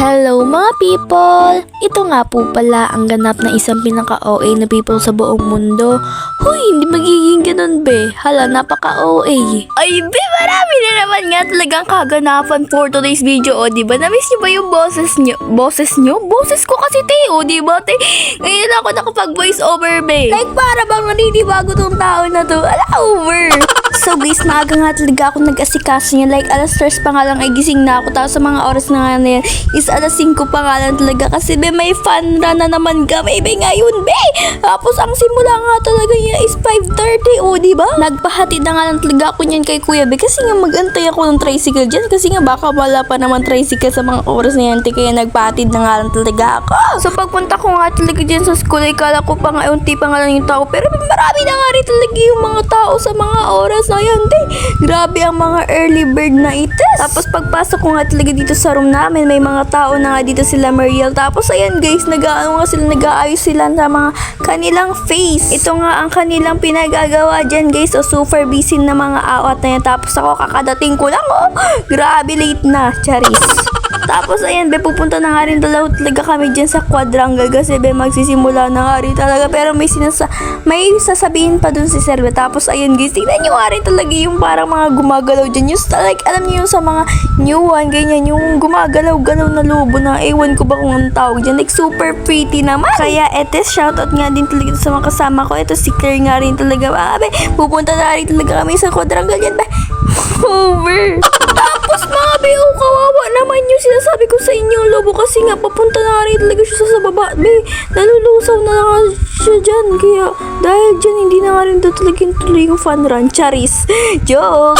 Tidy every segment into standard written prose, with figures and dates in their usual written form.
Hello mga people! Ito nga po pala ang ganap na isang pinaka-OA na people sa buong mundo. Hoy, hindi magiging ganun be. Hala, napaka-OA. Ay be, marami na naman nga talagang kaganapan for today's video. O diba, na-miss nyo ba yung boses nyo? Boses nyo? Boses ko kasi Teo, diba? Ngayon ako nakapag-voice over be. Like para bang naninibago tong tao na to. Ala, over! So guys, maaga nga talaga ako nag-asikaso niya. Like alas 3 pa nga lang ay gising na ako. Tapos sa mga oras na nga na yan is alas 5 pa nga lang talaga. Kasi be, may fun run na naman kami be ngayon be. Tapos ang simula nga talaga niya is 5:30. O diba? Nagpahatid na nga lang talaga ako niyan kay kuya be. Kasi nga magantay ako ng tricycle dyan. Kasi nga baka wala pa naman tricycle sa mga oras na yan. Kaya nagpahatid na nga lang talaga ako. So pagpunta ko nga talaga dyan sa school, ay kala ko pa nga unti pa nga lang yung tao. Pero marami na nga rin talaga yung mga tao sa mga oras na yan. Grabe ang mga early bird na ites. Tapos pagpasok ko nga talaga dito sa room namin, may mga tao na nga dito sila Mariel. Tapos ayan guys, nag-aayos sila sa mga kanilang face. Ito nga ang kanilang pinagagawa dyan guys. So super busy na mga awat na yan. Tapos ako kakadating ko lang grabe late na, charis. Tapos ayan be, pupunta na nga rin talaga kami dyan sa quadrangle. Kasi be, magsisimula na nga rin talaga. Pero may sasabihin pa dun si Serve. Tapos ayan guys, tignan nyo nga rin talaga yung parang mga gumagalaw dyan. Yung like, alam nyo yung sa mga new one, ganyan, yung gumagalaw-galaw na lobo na ewan ko ba kung anong tawag dyan. Like super pretty naman. Kaya etes, shoutout nga din talaga sa mga kasama ko. Ito si Claire nga rin talaga. Be, pupunta na rin talaga kami sa quadrangle dyan be. Over. Tapos mga be, kawawa naman yung sinasabi ko sa inyo lobo. Kasi nga papunta na rin talaga siya sa baba be. Nalulusaw na nga siya dyan. Kaya dahil dyan hindi na nga rin tuloy yung fun run. Charis. Joke.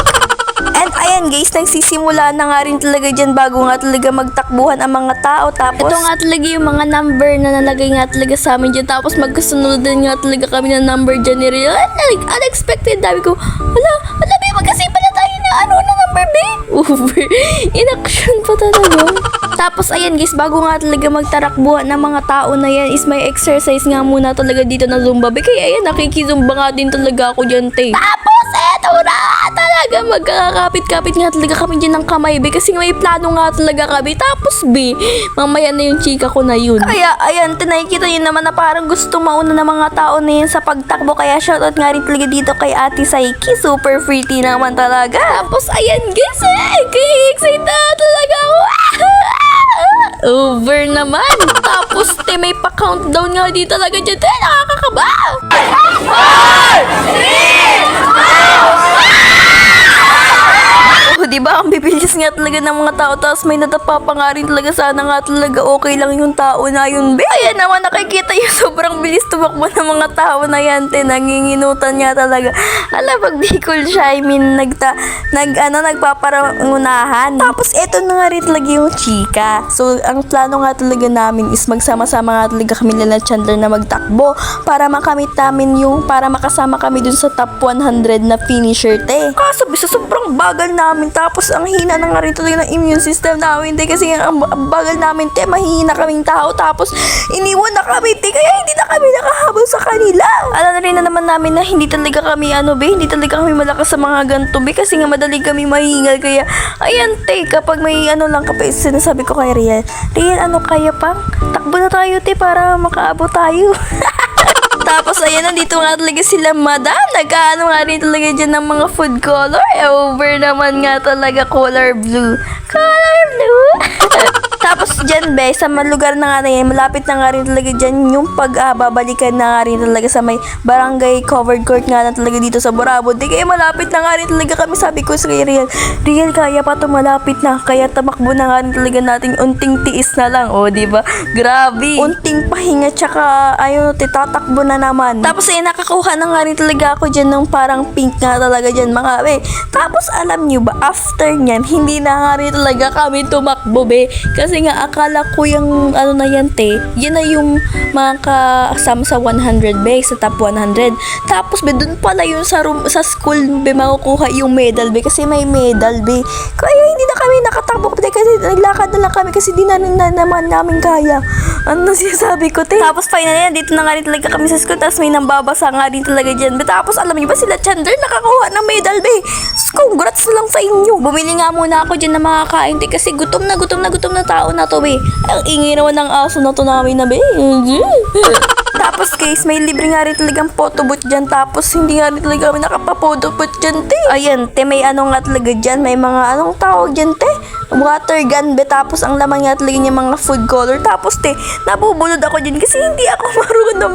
And ayan guys, nagsisimula na nga rin talaga dyan bago nga talaga magtakbuhan ang mga tao. Tapos ito nga talaga yung mga number na nalagay nga talaga sa amin dyan. Tapos magkasunod din nga talaga kami ng number dyan ni Rio. Like, unexpected. Dabi ko, hala be, magkasipa na tayo na na number be. Over. In action pa talaga. Tapos ayan guys, bago nga talaga magtarakbuhan ng mga tao na yan is may exercise nga muna talaga dito na Zumba be. Kaya ayan, nakikizumba nga din talaga ako dyan Tapos eto na talaga, magkakapit-kapit nga talaga kami dyan ng kamay be. Kasi may plano nga talaga kami. Tapos be, mamaya na yung chika ko na yun. Kaya ayan, tinakikita yun naman na parang gusto mauna ng mga tao na yan sa pagtakbo. Kaya shoutout nga rin talaga dito kay Ate Saiki. Super pretty naman talaga. Tapos ayan guys, kaya excited na talaga ako. Over naman. Tapos may pa-countdown nga dito talaga dyan. Nakakakaba. 4, 3, 2, 1. Diba? Ang bibilis nga talaga ng mga tao. Tapos may natapa pa nga rin talaga. Sana nga talaga okay lang yung tao na yun. Ayan naman, nakikita yung sobrang bilis tumakbo ng mga tao na yan. Nanginginutan nga talaga. Ala, pag Bicol siya, I mean, nagpaparangunahan. Tapos eto na nga rin talaga yung chika. So, ang plano nga talaga namin is magsama-sama nga talaga kami nila Chandler na magtakbo para makamit namin para makasama kami dun sa top 100 na finisher Kaso, bisa sobrang bagal namin. Tapos ang hina na nga rin talaga ng immune system namin kasi ang bagal namin mahihina kaming tao. Tapos iniwan na kami kaya hindi na kami nakahabol sa kanila. Alam na rin na naman namin na hindi talaga kami hindi talaga kami malakas sa mga ganito kasi nga madali kami mahingal. Kaya ayan kapag may lang kapag sinasabi ko kay Riel, kaya pang takbo na tayo para makaabot tayo. Tapos ayan, nandito nga talaga sila madam. Nagkaano nga rin talaga dyan ng mga food color. Over naman nga talaga color blue. Color blue. Tapos dyan be, sa lugar na nga na yan, malapit na nga rin talaga dyan yung babalikan na nga rin talaga sa may barangay covered court nga na talaga dito sa Borabon. Kaya malapit na nga rin talaga kami. Sabi ko sa Riel, kaya pa to malapit na. Kaya tamakbo na nga rin talaga natin. Unting tiis na lang. O, diba? Grabe. Unting pahinga tsaka ayun, tatakbo na naman. Tapos ay nakakuha na nga rin talaga ako dyan ng parang pink nga talaga dyan mga be. Tapos alam nyo ba, after nyan, hindi na nga rin talaga kami tumakbo be. Kasi nga akala ko yung na yan yan na yung mga kasama sa 100 be, sa top 100. Tapos be, dun pala yun sa school be makukuha yung medal be. Kasi may medal be. Kaya hindi na kami nakatakbo be kasi naglakad na lang kami kasi di na naman namin kaya. Ano sinasabi ko, te? Tapos finally, dito na nga rin talaga kami sa school. Tapos may nambabasa nga rin talaga dyan, be. Tapos alam niyo ba sila Chandler nakakuha ng medal, be. Congrats lang sa inyo. Bumili nga muna ako dyan ng mga kain, te. Kasi gutom na tao na to, be. Ang ingay naman ng aso na to namin na, be. Tapos guys, may libre nga rin talagang photobooth dyan. Tapos hindi nga rin talaga kami nakapapotobooth dyan, te. Ayan, te, may ano nga talaga dyan. May mga anong tawag dyan, te? Water gun, be. Tapos ang laman nga talaga niya mga food color. Tapos, te, nabubulod ako dyan kasi hindi ako marunong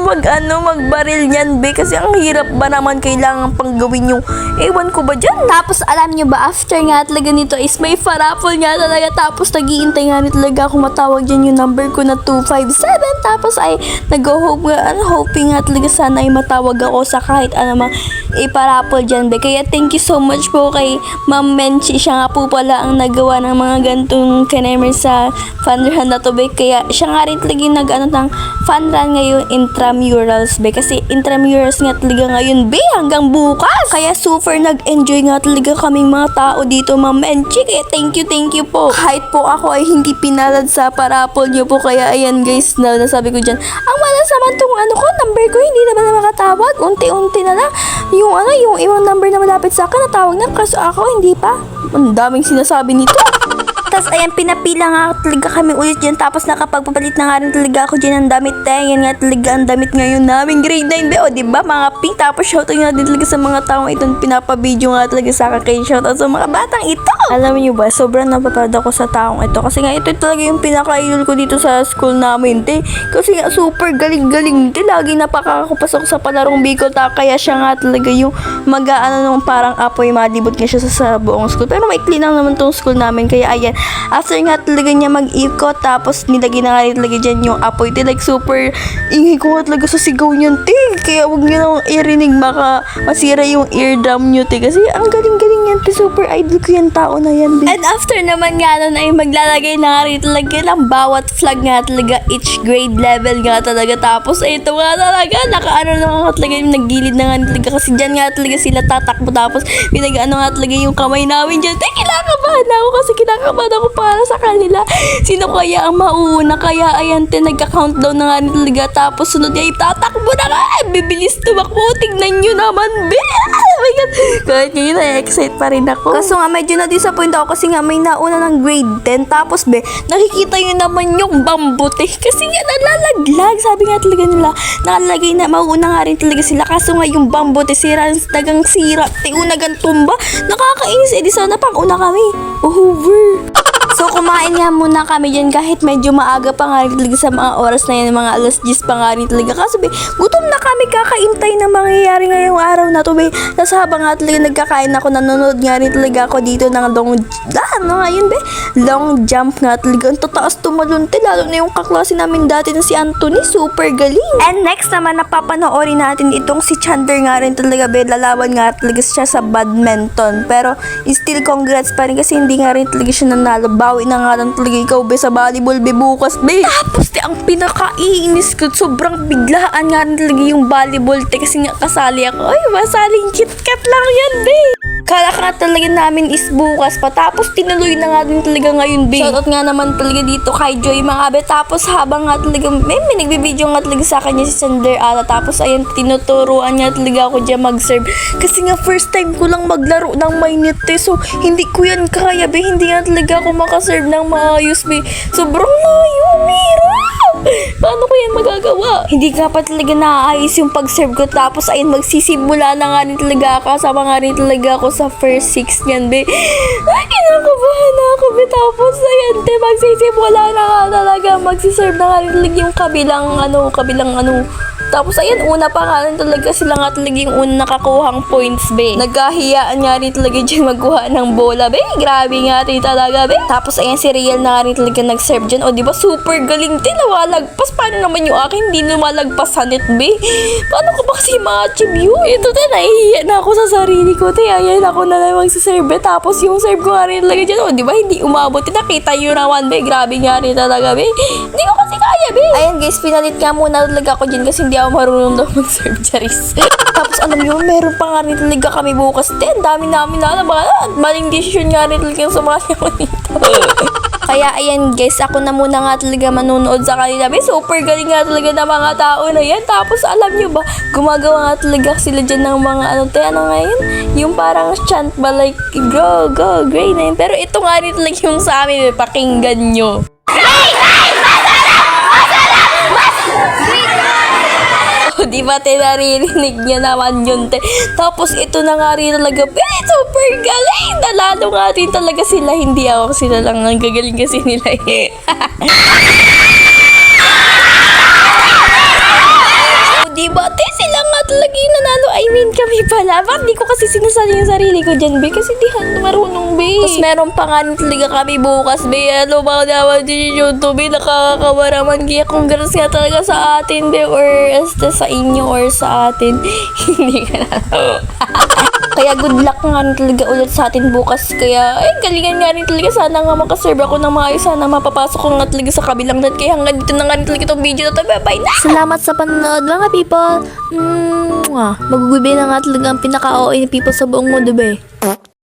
magbaril niyan, be. Kasi ang hirap ba naman kailangan pang gawin yung ewan ko ba dyan. Tapos, alam niyo ba, after nga talaga nito is may parapol nga talaga. Tapos, nag-iintay nga rin talaga ako matawag dyan yung number ko na 257. Tapos, ay, nag-hope nga, hoping nga talaga sana ay matawag ako sa kahit ano mang iparapol dyan, be. Kaya, thank you so much po kay Ma'am Menchi. Siya nga po pala ang nagawa ng mga gantong kanemer sa fun run na to, be. Kaya, siya nga rin talaga yung nag-ano ng fun run ngayon intramurals, be. Kasi intramurals nga talaga ngayon, be, hanggang bukas. Kaya super nag-enjoy nga talaga kaming mga tao dito, Ma'am Menchi. Kaya thank you po. Kahit po ako ay hindi pinalad sa parapol niyo po. Kaya ayan guys, nasabi ko dyan, ang malas naman tong ano ko, number ko, hindi naman na makatawag. Unti-unti na lang. Yung ibang number na malapit sa akin, natawag na. Kaso ako, hindi pa. Ang daming sinasabi nito. Tapos, ayan, pinapila nga talaga kami ulit dyan. Tapos, nakapagpapalit na nga rin talaga ako dyan ng damit. Ayan nga talaga ang damit ngayon namin. Grade 9, be. O, diba? Mga pink. Tapos, shoutout nga din talaga sa mga taong itong pinapabideo nga talaga sa akin. Kaya shoutout sa mga batang ito. Alam niyo ba, sobrang napaproud ako sa taong ito. Kasi nga, ito talaga yung pinaka-idol ko dito sa school namin, te. Kasi nga, super galing-galing, te. Lagi napakakapasok sa palarong Bicol. Kaya siya nga talaga yung mag-aano nung parang apoy. Malibot nga siya sa buong school. Pero maikli lang naman tong school namin. Kaya, ayan. After nga talaga niya mag-ikot, tapos nilagay na nga rin talaga dyan yung apoy, te. Like, super ingay ko nga talaga sa sigaw niyan, te. Kaya huwag niyo nang irinig, baka masira yung eardrum niyo, te. Kasi ang galing-galing yan, te. Super idol ko yung tao na yan, te. And after naman nga nun ay maglalagay na nga rin talaga ng bawat flag nga talaga, each grade level nga talaga. Tapos, ito nga talaga, nakaano na nga talaga yung naggilid na nga talaga. Kasi dyan nga talaga sila tatakbo. Tapos, pinag-ano nga talaga yung kamay namin dyan. Te, kinakabahan ako kasi kinakabahan ako para sa kanila. Sino kaya ang mauuna? Kaya ayan, te, nagka-countdown na nga rin talaga. Tapos sunod niya, tatakbo na nga. Bibilis tumakbo. Tignan nyo naman, be. Oh my God. Kahit ngayon, na-excite pa rin ako. Kaso nga, medyo na-disappoint ako kasi nga may nauna ng grade 10. Tapos, be, nakikita nyo naman yung bambute. Kasi nga, nalalaglag. Sabi nga talaga nila, nakalagay na mauna nga rin talaga sila. Kaso nga, yung bambute, dagang sira. Tiunagang tumba. Nakakainis. Eh, di sana pang una kami. Over. So, kumain nga muna kami dyan kahit medyo maaga pa nga rin talaga sa mga oras na yan, mga alas 10 pa nga rin talaga. Kaso, be, gutom na kami kakaintay na mangyayari ngayong araw na to, be. Tapos habang nga talaga nagkakain ako, nanonood nga rin talaga ako dito ng long jump nga talaga. Ang tataas tumalon, te. Lalo na yung kaklase namin dati na si Anthony, super galing. And next naman, napapanoorin natin itong si Chandler nga rin talaga, be. Lalaban nga talaga siya sa badminton. Pero, still congrats pa rin kasi hindi nga rin talaga siya nanalo. Bawi na nga lang talaga ikaw, be, sa volleyball, be, bukas, be. Tapos, te, ang pinakainis ko, sobrang biglaan nga rin talaga yung volleyball, te, kasi nga kasali ako. Ay, masaling KitKat lang yan, be. Kala ka talaga namin is bukas pa. Tapos, tinuloy na nga din talaga ngayon, be. Shoutout nga naman talaga dito kay Joy, mga be. Tapos, habang nga talaga, may nagbibideo nga talaga sa kanya si Chandler Ala. Tapos, ayun, tinuturuan nga talaga ako dyan mag-serve. Kasi nga, first time ko lang maglaro ng mainit, te. So, hindi ko yan kaya, be. Hindi nga talaga ako makaserve ng maayos, be. Sobrang layo, Mira. Paano ko yan magagawa? Hindi nga pa talaga naaayos yung pag-serve ko. Tapos, ayun, magsisimula na nga rin talaga ako. Kasama nga rin talaga ako sa first 6 niyan, be. Ay, kinakabahan na ako, be. Tapos, ayan, te, magsisimula na nga talaga. Magsiserve na nga rin talaga yung kabilang ano. Tapos, ayan, una pa nga rin talaga sila nga talaga yung una nakakuhang points, be. Nagkahiyaan nga rin talaga dyan magkuha ng bola, be. Grabe nga rin talaga, be. Tapos, ayan, si Riel na nga rin talaga nag-serve dyan. O, diba, super galing din. Nawalagpas. Paano naman yung akin? Hindi lumalagpas sa net, be. Paano ko ba kasi ma-achieve yun? Ito, te, nahihiya na ako sa sarili ko, te. Ayan, ako na lang magsaserve, be. Tapos, yung serve ko nga rin talaga dyan. O, diba, hindi umabot. Nakita yun naman, be. Grabe nga rin talaga, be. Hindi ko kasi kaya, be. Ayan, guys, pinalit nga muna talaga ako dyan kasi hindi ako marunong daw mag-serve, charis. Tapos alam nyo, meron pa nga rin talaga kami bukas. Ang dami namin na alam. Maling decision nga rin talaga yung sumali ako dito. Kaya ayan guys, ako na muna nga talaga manunood sa kanila. Be, super galing nga talaga ng mga tao na yan. Tapos alam nyo ba, gumagawa nga talaga sila dyan ng mga ano ngayon? Yung parang chant ba like, go, great na yun. Pero ito nga rin talaga yung sa amin, pakinggan nyo. Di ba te, naririnig niya naman yun te. Tapos ito na nga rin talaga, super galing. Nalalo nga rin talaga sila, hindi ako, sila lang ang gagaling kasi nila eh. Di ba te, sila nga talaga yung nanalo. I mean kami pala. Bakit di ko kasi sinasali yung sarili ko dyan be? Kasi di marunong be. Tapos meron pa nga talaga kami bukas be. Ano ba naman din yung YouTube be? Nakakawaraman. Kaya congrats nga talaga sa atin be. Or sa inyo or sa atin. Hindi ka na. Kaya good luck nga rin talaga ulit sa atin bukas. Kaya, galingan nga rin talaga. Sana nga makaserve ako ng maayos. Sana mapapasok ko nga talaga sa kabilang net. Kaya hanggang dito na nga rin talaga itong video na to. Bye-bye na! Salamat sa panonood mga people. Magugubi na nga talaga ang pinaka-OA ni people sa buong mundo, be.